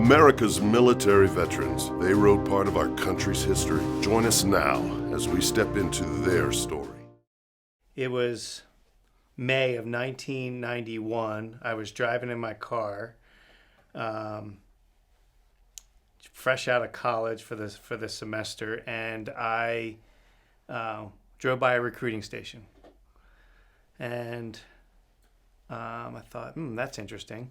America's military veterans. They wrote part of our country's history. Join us now as we step into their story. It was May of 1991. I was driving in my car, fresh out of college for the semester, and I drove by a recruiting station. And I thought, that's interesting.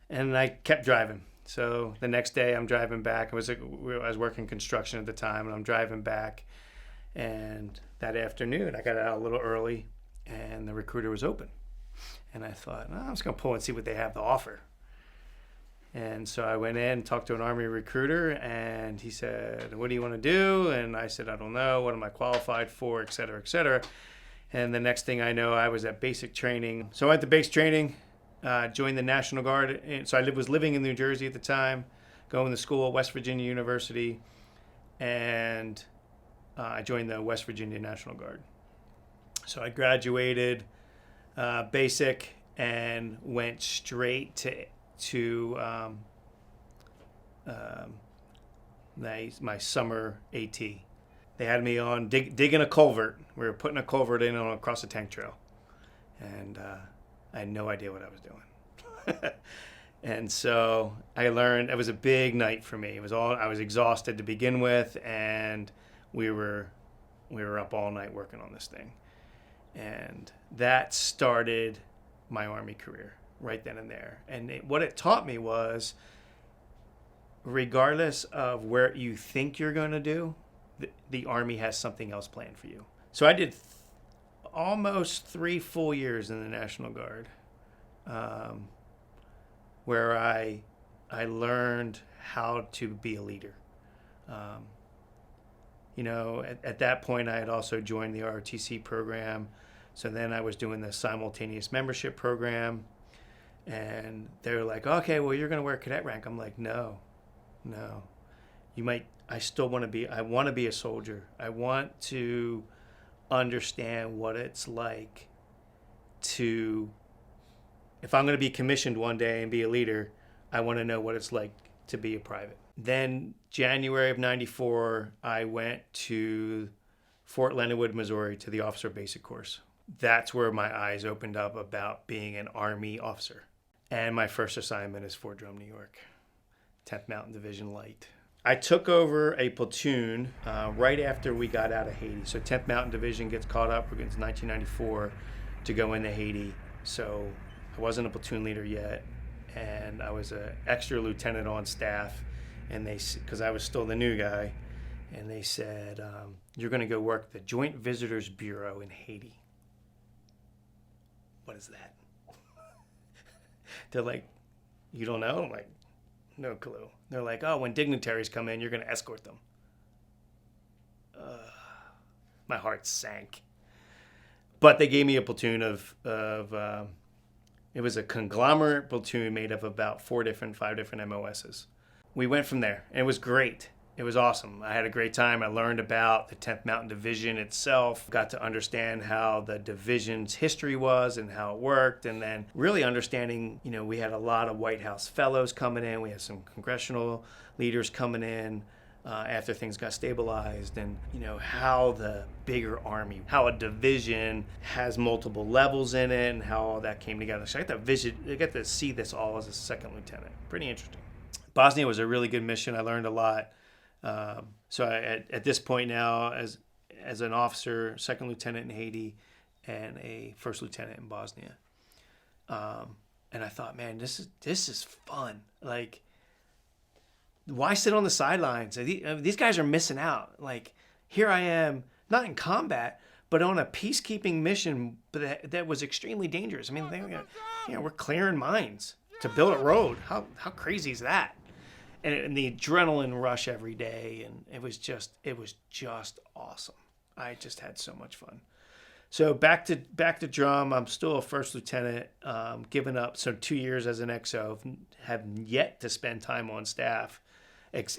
And I kept driving. So the next day I'm driving back. I was working construction at the time, and I'm driving back. And that afternoon I got out a little early, and the recruiter was open. And I thought, I'm just going to pull and see what they have to offer. And so I went in, talked to an Army recruiter, and he said, what do you want to do? And I said, I don't know. What am I qualified for, et cetera, et cetera. And the next thing I know, I was at basic training. So I went to basic training, joined the National Guard. So I was living in New Jersey at the time, going to school at West Virginia University, and I joined the West Virginia National Guard. So I graduated basic and went straight to my summer AT. They had me on digging a culvert. We were putting a culvert in across a tank trail, and I had no idea what I was doing. And so I learned. It was a big night for me. I was exhausted to begin with, and we were up all night working on this thing, and that started my Army career right then and there. And what it taught me was, regardless of where you think you're going to do, the Army has something else planned for you. So I did almost 3 full years in the National Guard, where I learned how to be a leader. At that point, I had also joined the ROTC program. So then I was doing the simultaneous membership program. And they were like, okay, well, you're going to wear cadet rank. I'm like, no. I want to be a soldier. I want to understand what it's like if I'm going to be commissioned one day and be a leader, I want to know what it's like to be a private. Then January of 94, I went to Fort Leonard Wood, Missouri, to the officer basic course. That's where my eyes opened up about being an Army officer. And my first assignment is Fort Drum, New York, 10th Mountain Division Light. I took over a platoon right after we got out of Haiti. So 10th Mountain Division gets caught up. We're getting to 1994 to go into Haiti. So I wasn't a platoon leader yet, and I was an extra lieutenant on staff. And because I was still the new guy, and they said, you're going to go work the Joint Visitors Bureau in Haiti. What is that? They're like, you don't know? I'm like, no clue. They're like, oh, when dignitaries come in, you're going to escort them. My heart sank. But they gave me a platoon of it was a conglomerate platoon made up of about 5 different MOSs. We went from there, and it was great. It was awesome. I had a great time. I learned about the 10th Mountain Division itself, got to understand how the division's history was and how it worked, and then really understanding, we had a lot of White House fellows coming in. We had some congressional leaders coming in after things got stabilized, and, how the bigger Army, how a division has multiple levels in it, and how all that came together. So I got to see this all as a second lieutenant. Pretty interesting. Bosnia was a really good mission. I learned a lot. So at this point now, as an officer, second lieutenant in Haiti, and a first lieutenant in Bosnia, and I thought, man, this is fun. Like, why sit on the sidelines? These guys are missing out. Like, here I am, not in combat, but on a peacekeeping mission that was extremely dangerous. I mean, we're clearing mines to build a road. How crazy is that? And the adrenaline rush every day, and it was just awesome. I just had so much fun. So back to drum. I'm still a first lieutenant, given up. So 2 years as an XO, have yet to spend time on staff,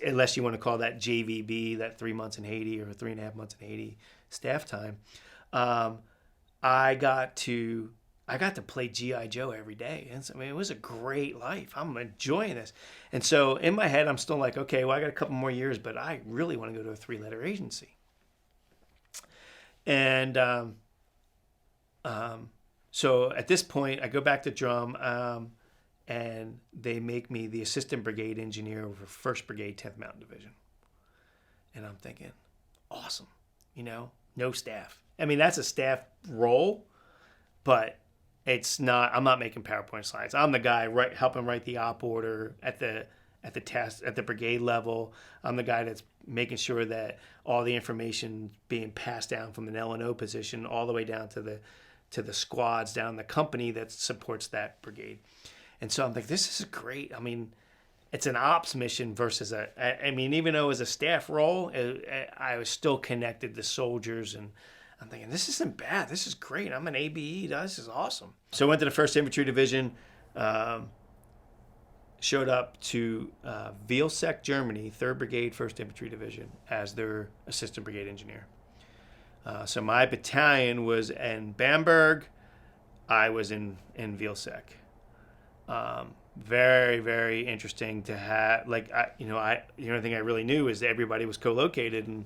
unless you want to call that JVB, that 3 months in Haiti or 3.5 months in Haiti staff time. I got to I got to play G.I. Joe every day. And so, I mean, it was a great life. I'm enjoying this. And so in my head, I'm still like, okay, well, I got a couple more years, but I really want to go to a 3-letter agency. And so at this point, I go back to drum, and they make me the assistant brigade engineer over 1st Brigade, 10th Mountain Division. And I'm thinking, awesome, no staff. I mean, that's a staff role, but it's not. I'm not making PowerPoint slides. I'm the guy helping write the op order at the brigade level. I'm the guy that's making sure that all the information being passed down from an L&O position all the way down to the squads down the company that supports that brigade. And so I'm like, this is great. I mean, it's an ops mission versus even though it was a staff role, I was still connected to soldiers, and I'm thinking, this isn't bad. This is great. I'm an ABE. This is awesome. So I went to the 1st Infantry Division, showed up to Welsek, Germany, 3rd Brigade, 1st Infantry Division, as their assistant brigade engineer. So my battalion was in Bamberg. I was in Welsek. Very, very interesting to have. The only thing I really knew is that everybody was co-located and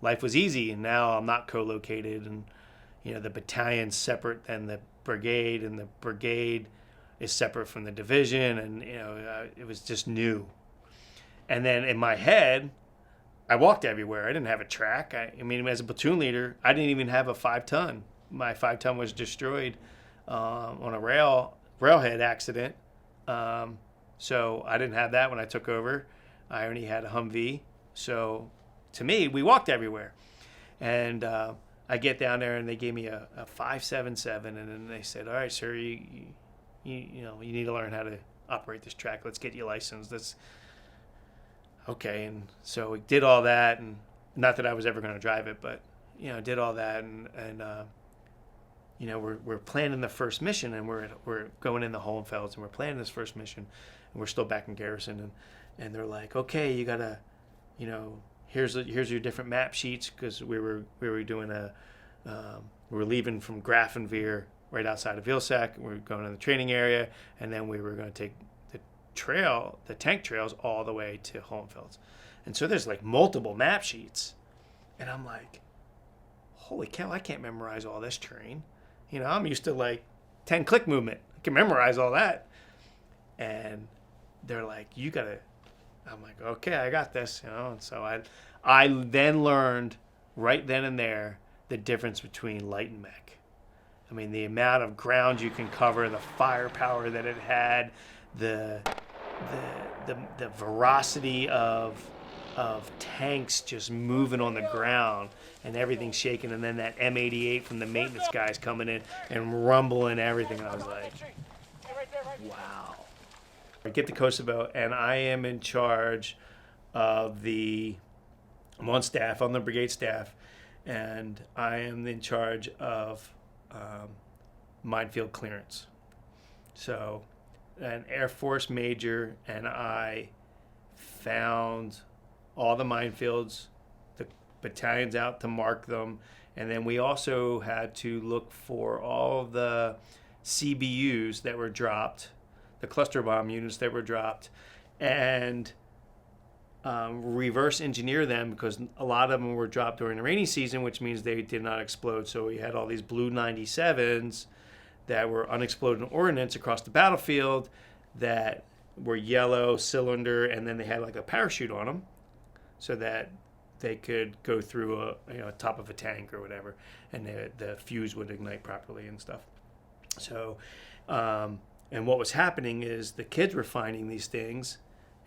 life was easy. And now I'm not co-located, and the battalion's separate than the brigade, and the brigade is separate from the division, and it was just new. And then in my head, I walked everywhere. I didn't have a track. As a platoon leader, I didn't even have a 5-ton. My 5-ton was destroyed on a railhead accident. So I didn't have that when I took over. I only had a Humvee. So to me, we walked everywhere. And I get down there, and they gave me a 5.77, and then they said, all right, sir, you need to learn how to operate this track. Let's get you licensed. That's okay. And so we did all that, and not that I was ever going to drive it, but did all that, and we're planning the first mission, and we're going in the Hohenfelds, and we're planning this first mission, and we're still back in garrison, and they're like, okay, you gotta, here's your different map sheets, because we were doing we were leaving from Grafenwehr right outside of Welsek. We were going to the training area, and then we were going to take the tank trails all the way to Hohenfelds. And so there's like multiple map sheets, and I'm like, holy cow, I can't memorize all this terrain. I'm used to like 10 click movement. I can memorize all that. And they're like, you gotta. I'm like, okay, I got this. And so I then learned right then and there the difference between light and mech. The amount of ground you can cover, the firepower that it had, the veracity of tanks just moving on the ground and everything shaking, and then that M88 from the maintenance guys coming in and rumbling everything. I was like, wow. I get to Kosovo, and I am in charge of I'm on staff, on the brigade staff, and I am in charge of minefield clearance. So an Air Force major and I found all the minefields, the battalions out to mark them, and then we also had to look for all of the CBUs that were dropped, the cluster bomb units that were dropped, and reverse engineer them, because a lot of them were dropped during the rainy season, which means they did not explode. So we had all these blue 97s that were unexploded ordnance across the battlefield that were yellow cylinder, and then they had like a parachute on them so that they could go through top of a tank or whatever, and the fuse would ignite properly and stuff. So and what was happening is the kids were finding these things,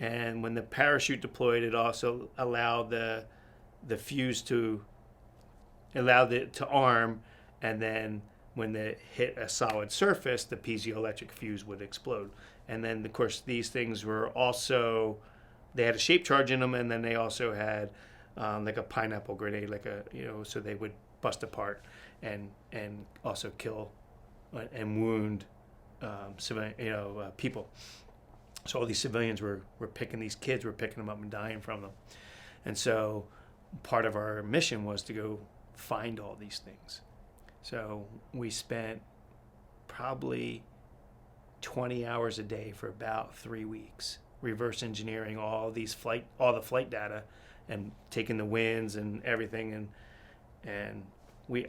and when the parachute deployed, it also allowed the fuse to arm, and then when it hit a solid surface, the piezoelectric fuse would explode. And then, of course, these things were also, they had a shape charge in them, and then they also had like a pineapple grenade, so they would bust apart and also kill and wound people. So all these civilians were picking these kids, were picking them up and dying from them. And so part of our mission was to go find all these things. So we spent probably 20 hours a day for about 3 weeks, reverse engineering all the flight data, and taking the winds and everything, and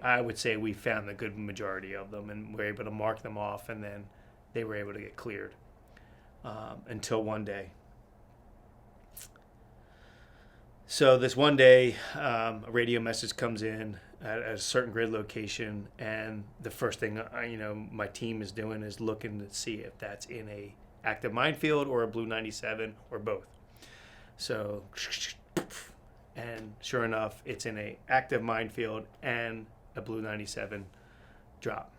I would say we found the good majority of them, and were able to mark them off, and then they were able to get cleared, until one day. So this one day, a radio message comes in at a certain grid location, and the first thing my team is doing is looking to see if that's in a active minefield or a blue 97 or both. So, and sure enough, it's in a active minefield and a blue 97 drop.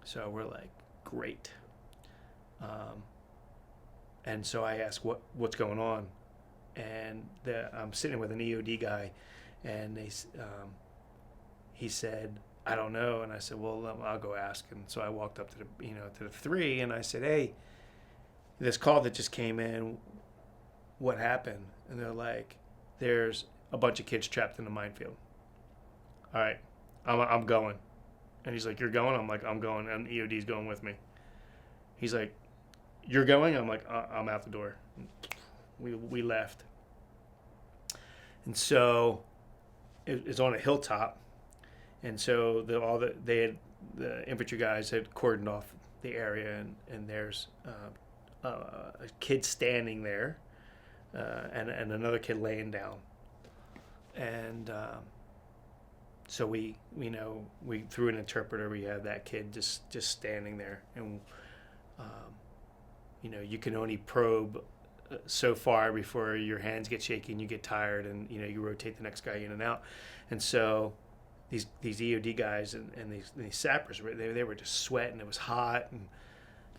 So we're like, great. And so I asked, what's going on? And I'm sitting with an EOD guy, and he said, I don't know. And I said, well, I'll go ask. And so I walked up to the 3, and I said, hey, this call that just came in, what happened? And they're like, there's a bunch of kids trapped in the minefield. All right, I'm going. And he's like, you're going? I'm like, I'm going, and EOD's going with me. He's like, you're going? I'm like, I'm out the door. We left. And so it's on a hilltop. And so the infantry guys had cordoned off the area, and there's a kid standing there, and another kid laying down. And so we through an interpreter, we had that kid just standing there, and you can only probe so far before your hands get shaky and you get tired, and you rotate the next guy in and out. And so these EOD guys and these sappers, they were just sweating. It was hot,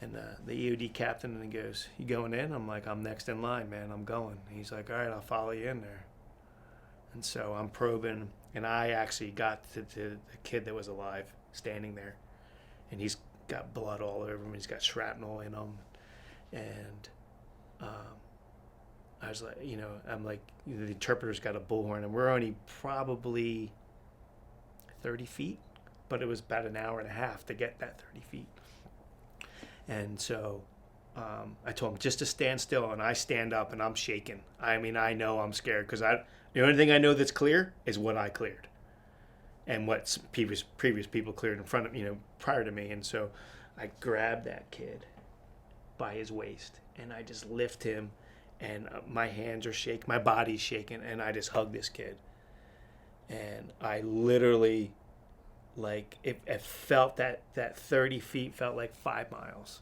and the EOD captain, and he goes, you going in? I'm like, I'm next in line, man. I'm going. He's like, all right, I'll follow you in there. And so I'm probing, and I actually got to the kid that was alive standing there, and he's got blood all over him. He's got shrapnel in him, and I was like, I'm like, the interpreter's got a bullhorn, and we're only probably 30 feet, but it was about an hour and a half to get that 30 feet. And so I told him just to stand still, and I stand up, and I'm shaking. I mean, I know I'm scared, because the only thing I know that's clear is what I cleared, and what previous people cleared in front of prior to me. And so I grabbed that kid by his waist, and I just lift him, and my hands are shaking, my body's shaking, and I just hug this kid. And I literally, like, it felt that 30 feet felt like 5 miles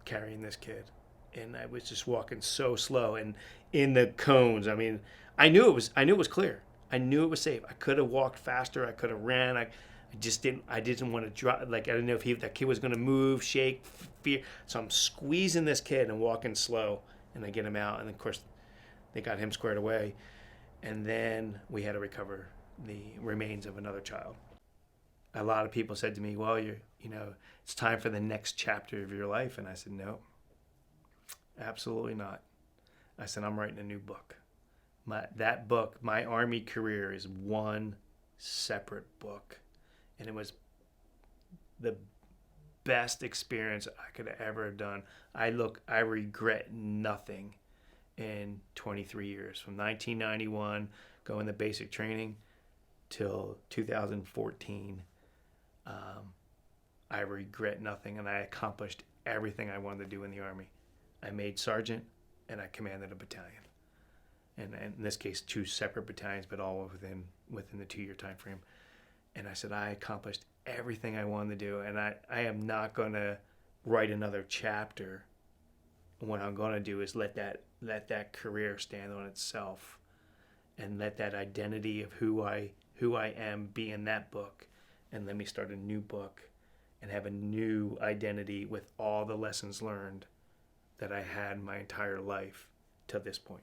carrying this kid. And I was just walking so slow, and in the cones, I mean, I knew it was clear. I knew it was safe. I could have walked faster. I could have ran. I didn't want to drop. Like, I didn't know if that kid was going to move, shake, fear. So I'm squeezing this kid and walking slow, and I get him out. And of course, they got him squared away. And then we had to recover the remains of another child. A lot of people said to me, well, it's time for the next chapter of your life. And I said, no, absolutely not. I said, I'm writing a new book. That book, my Army career, is one separate book. And it was the best experience I could have ever done. I regret nothing in 23 years. From 1991, going to basic training, till 2014, I regret nothing, and I accomplished everything I wanted to do in the Army. I made sergeant, and I commanded a battalion. And in this case, 2 separate battalions, but all within the 2-year time frame. And I said, I accomplished everything I wanted to do, and I am not going to write another chapter. What I'm going to do is let that career stand on itself, and let that identity of who I am be in that book, and let me start a new book and have a new identity with all the lessons learned that I had my entire life to this point.